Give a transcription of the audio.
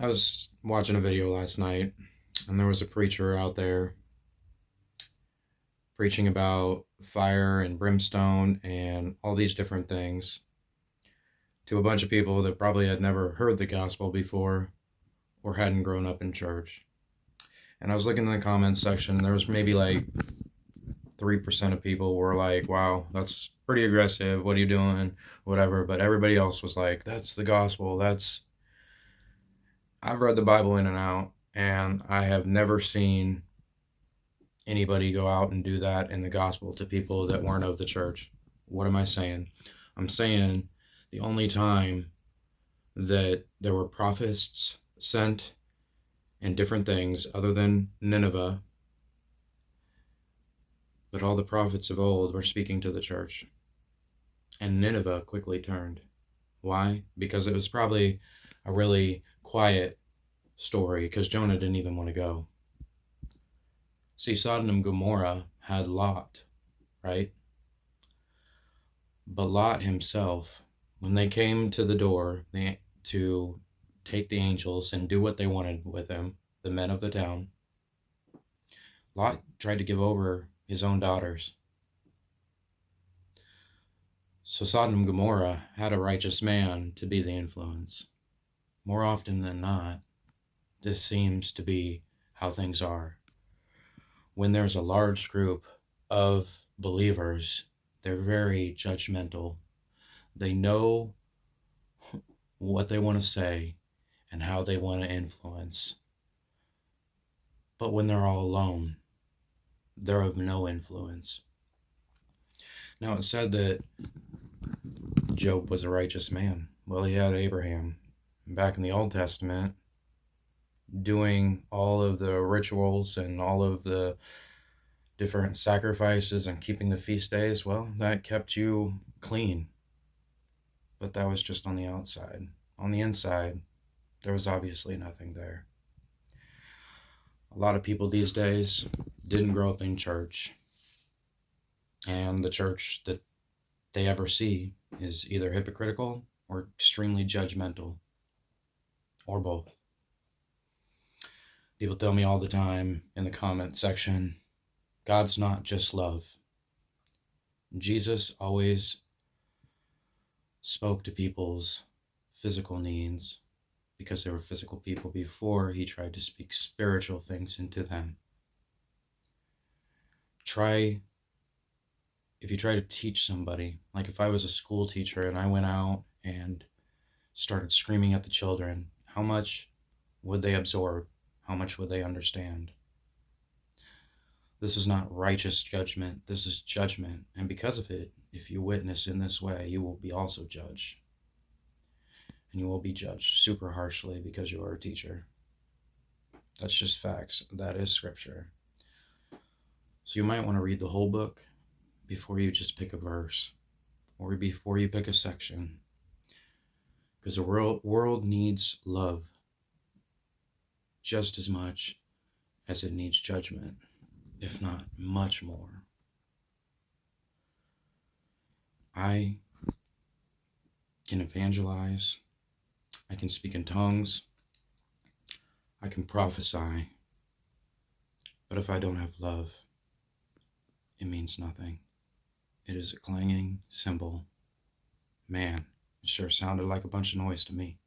I was watching a video last night, and there was a preacher out there preaching about fire and brimstone and all these different things to a bunch of people that probably had never heard the gospel before or hadn't grown up in church. And I was looking in the comments section, and there was maybe like 3% of people were like, wow, that's pretty aggressive. What are you doing? Whatever. But everybody else was like, that's the gospel. I've read the Bible in and out, and I have never seen anybody go out and do that in the gospel to people that weren't of the church. What am I saying? I'm saying the only time that there were prophets sent and different things other than Nineveh, but all the prophets of old were speaking to the church. And Nineveh quickly turned. Why? Because it was probably a really quiet story, because Jonah didn't even want to go. See, Sodom and Gomorrah had Lot, right? But Lot himself, when they came to the door to take the angels and do what they wanted with him, the men of the town, Lot tried to give over his own daughters. So Sodom and Gomorrah had a righteous man to be the influence. More often than not, this seems to be how things are. When there's a large group of believers, they're very judgmental. They know what they want to say and how they want to influence. But when they're all alone, they're of no influence. Now, it's said that Job was a righteous man. Well, he had Abraham. Back in the Old Testament, doing all of the rituals and all of the different sacrifices and keeping the feast days, well, that kept you clean. But that was just on the outside. On the inside, there was obviously nothing there. A lot of people these days didn't grow up in church, and the church that they ever see is either hypocritical or extremely judgmental, or both. People tell me all the time in the comment section, God's not just love. Jesus always spoke to people's physical needs because they were physical people before he tried to speak spiritual things into them. If you try to teach somebody, like if I was a school teacher and I went out and started screaming at the children, how much would they absorb? How much would they understand? This is not righteous judgment. This is judgment. And because of it, if you witness in this way, you will be also judged. And you will be judged super harshly because you are a teacher. That's just facts. That is scripture. So you might want to read the whole book before you just pick a verse or before you pick a section. Because the world needs love just as much as it needs judgment, if not much more. I can evangelize, I can speak in tongues, I can prophesy, but if I don't have love, it means nothing. It is a clanging cymbal. Man, it sure sounded like a bunch of noise to me.